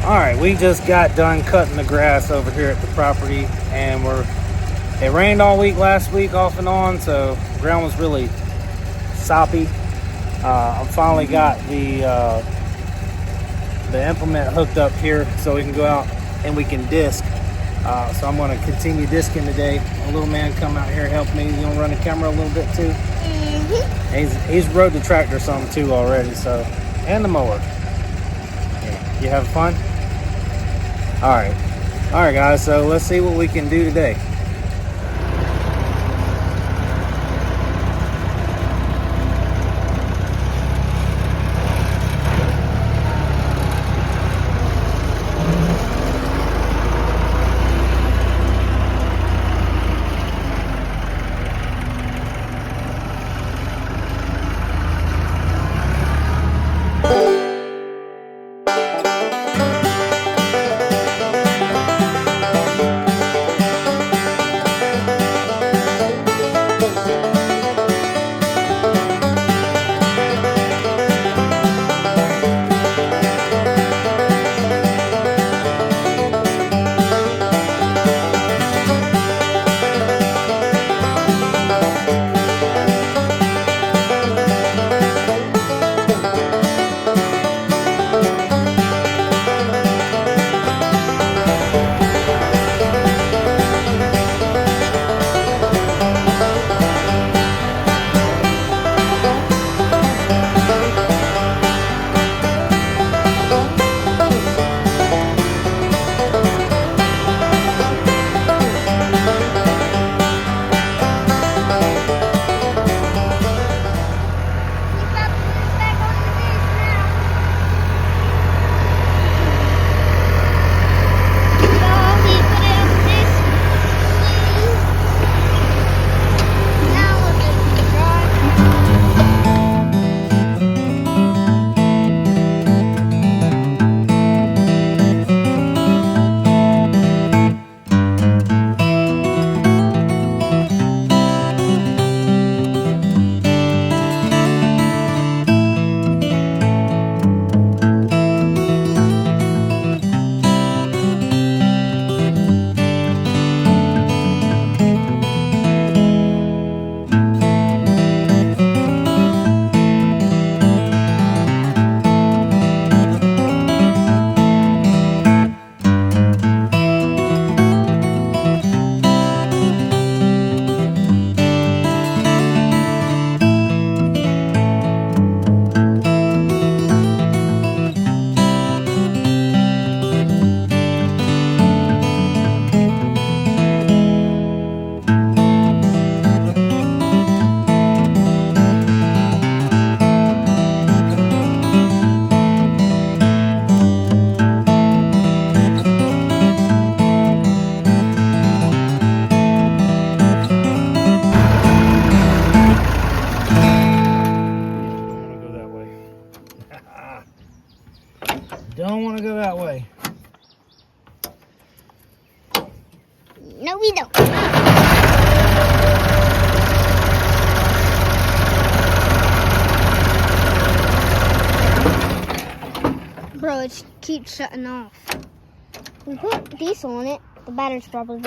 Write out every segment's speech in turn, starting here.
Alright, we just got done cutting the grass over here at the property, and it rained all week last week off and on, so the ground was really soppy. I finally got the implement hooked up here so we can go out and we can disc. So I'm going to continue disking today. A little man come out here and help me. You want to run the camera a little bit too? He's rode the tractor some too already, so, and the mower. Yeah. You having fun? All right guys, so let's see what we can do today. Don't want to go that way. No, we don't. Bro, it keeps shutting off. We put diesel on it. The battery's probably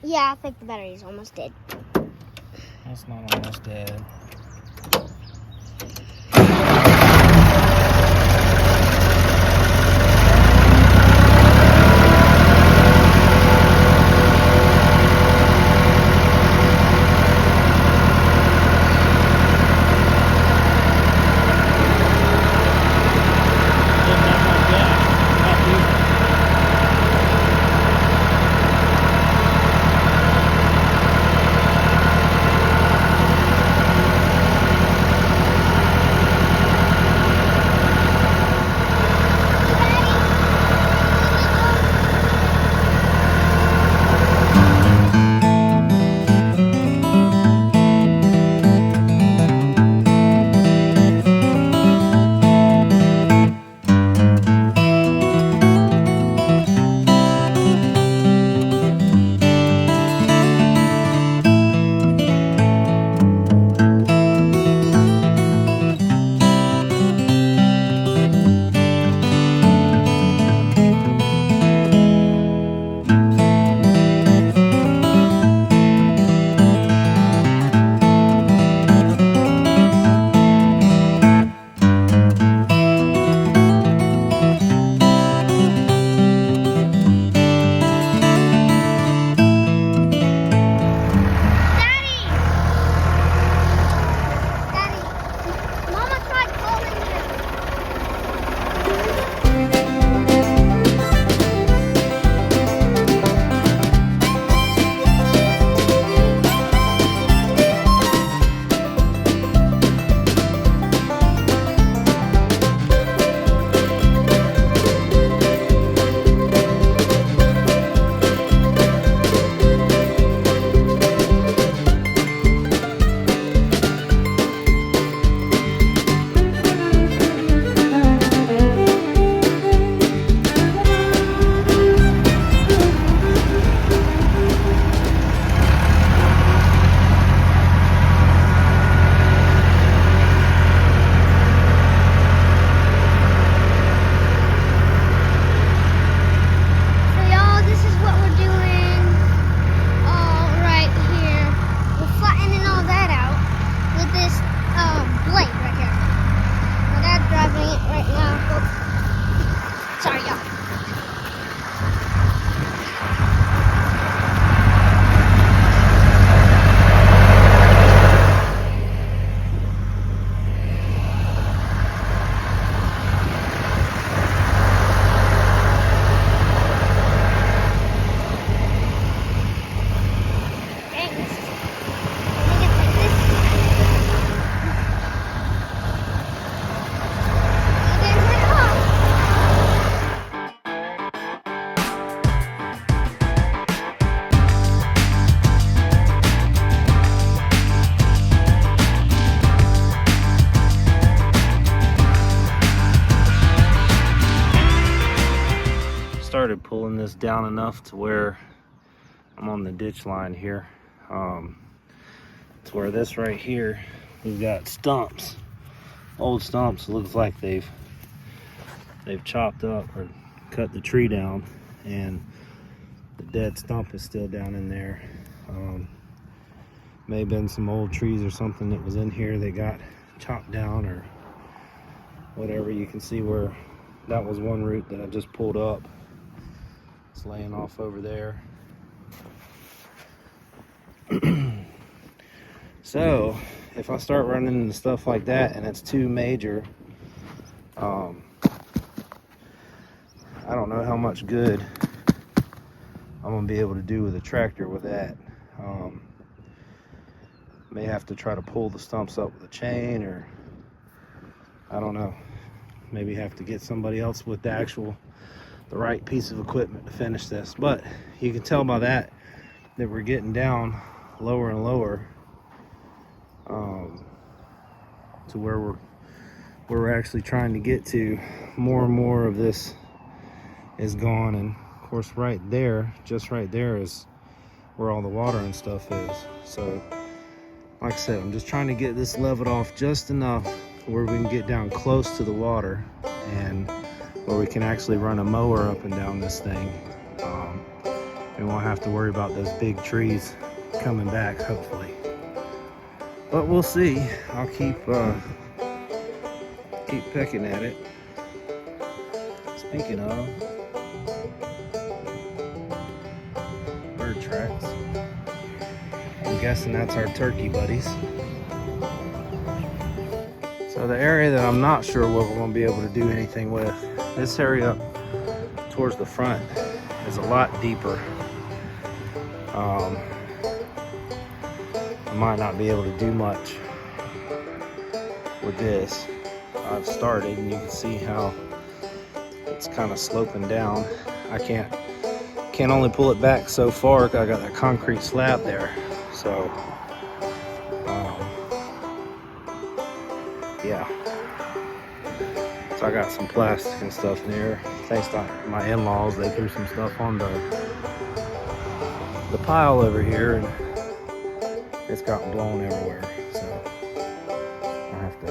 Yeah, I think the battery's almost dead. That's not almost dead. pulling this down enough to where I'm on the ditch line here. To where this right here, we've got stumps, old stumps. It looks like they've chopped up or cut the tree down, and the dead stump is still down in there. May have been some old trees or something that was in here that got chopped down or whatever. You can see where that was one root that I just pulled up. It's laying off over there. So if I start running into stuff like that and it's too major, I don't know how much good I'm gonna be able to do with a tractor with that. May have to try to pull the stumps up with a chain, or I don't know, maybe have to get somebody else with the right piece of equipment to finish this. But you can tell by that we're getting down lower and lower, to where we're actually trying to get to. More and more of this is gone, and of course right there, just right there, is where all the water and stuff is. So like I said, I'm just trying to get this leveled off just enough where we can get down close to the water and where we can actually run a mower up and down this thing. We won't have to worry about those big trees coming back, hopefully. But we'll see. I'll keep pecking at it. Speaking of bird tracks, I'm guessing that's our turkey buddies. So the area that I'm not sure what we're going to be able to do anything with, this area up towards the front is a lot deeper. I might not be able to do much with this. I've started, and you can see how it's kind of sloping down. I can't only pull it back so far 'cause I got that concrete slab there. So yeah, so I got some plastic and stuff there. Thanks to my in-laws, they threw some stuff on the pile over here, and it's gotten blown everywhere. So I have to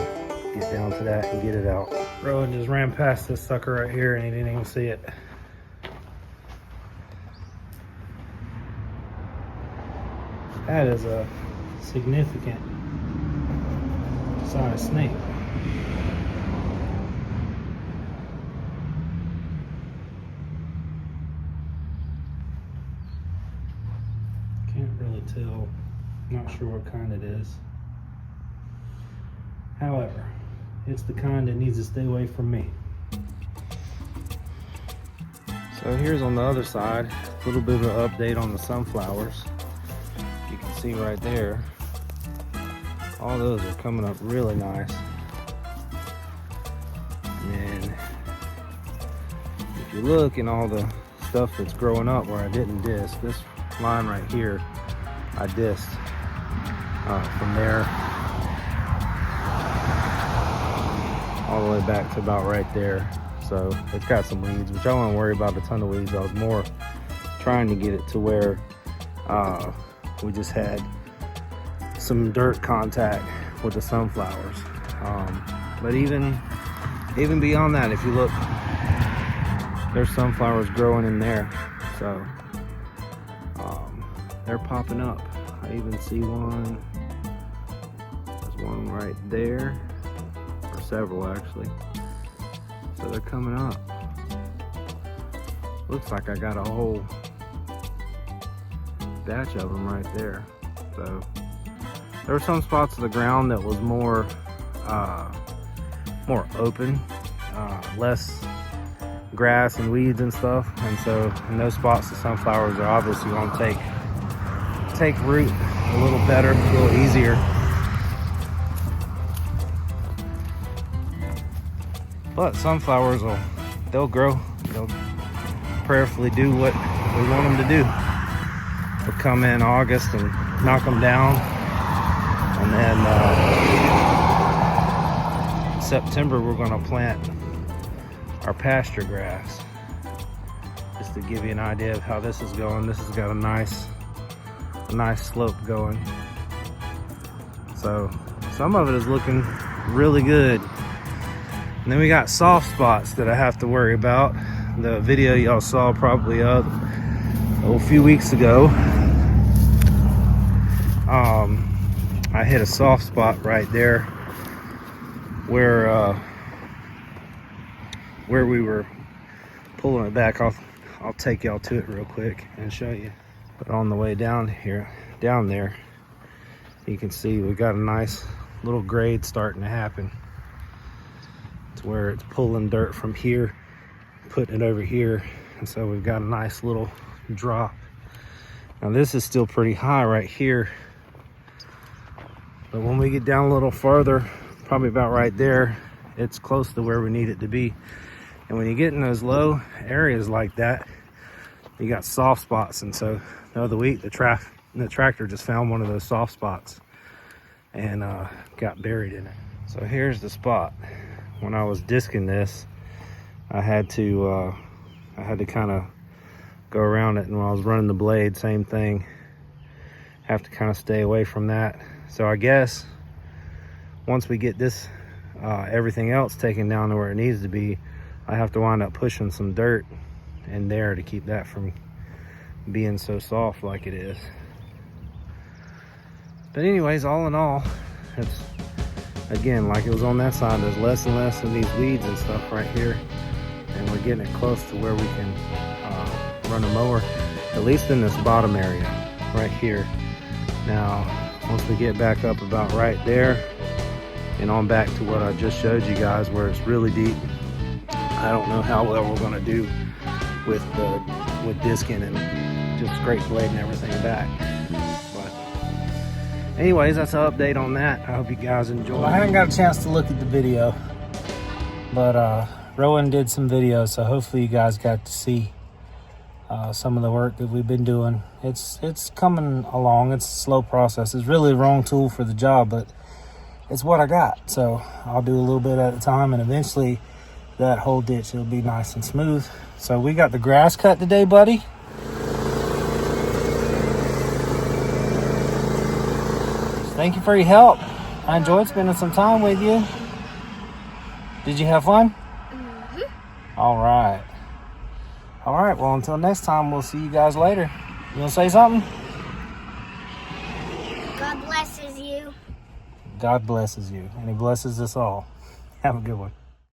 get down to that and get it out. Rowan just ran past this sucker right here and he didn't even see it. That is a significant size snake. Can't really tell. Not sure what kind it is. However, it's the kind that needs to stay away from me. So here's on the other side, a little bit of an update on the sunflowers. You can see right there, all those are coming up really nice. And if you look in all the stuff that's growing up where I didn't disc, this line right here, I disced from there all the way back to about right there. So it's got some weeds, which I don't want to worry about a ton of weeds. I was more trying to get it to where we just had some dirt contact with the sunflowers. But even beyond that, if you look, there's sunflowers growing in there. So they're popping up. I even see one. There's one right there, or several actually. So they're coming up. Looks like I got a whole batch of them right there. So there were some spots of the ground that was more open, less grass and weeds and stuff. And so in those spots, the sunflowers are obviously going to take root a little better, a little easier. But sunflowers they'll grow. They'll prayerfully do what we want them to do. We'll come in August and knock them down, and then in September we're going to plant our pasture grass. Just to give you an idea of how this is going. This has got a nice slope going. So some of it is looking really good. And then we got soft spots that I have to worry about. The video y'all saw probably up a few weeks ago. I hit a soft spot right there where we were pulling it back. I'll take y'all to it real quick and show you. But on the way down there, you can see we got a nice little grade starting to happen. It's where it's pulling dirt from here, putting it over here, and so we've got a nice little drop. Now this is still pretty high right here, but when we get down a little farther, probably about right there, it's close to where we need it to be. And when you get in those low areas like that, you got soft spots. And so the other week, the tractor just found one of those soft spots and got buried in it. So here's the spot. When I was disking this, I had to kind of go around it, and when I was running the blade, same thing. Have to kind of stay away from that. So I guess once we get this, everything else taken down to where it needs to be, I have to wind up pushing some dirt in there to keep that from being so soft like it is. But anyways, all in all, it's, again, like it was on that side, there's less and less of these weeds and stuff right here, and we're getting it close to where we can run a mower, at least in this bottom area right here. Now once we get back up about right there and on back to what I just showed you guys where it's really deep, I don't know how well we're going to do with disking and just scrape blade and everything back. But anyways, that's an update on that. I hope you guys enjoy. Well, I haven't got a chance to look at the video, but Rowan did some videos, so hopefully you guys got to see some of the work that we've been doing. It's coming along. It's a slow process. It's really the wrong tool for the job, but it's what I got. So I'll do a little bit at a time, and eventually that whole ditch will be nice and smooth. So we got the grass cut today, buddy. Thank you for your help. I enjoyed spending some time with you. Did you have fun? Mm-hmm. All right. Well, until next time, we'll see you guys later. You want to say something? God blesses you. God blesses you, and he blesses us all. Have a good one.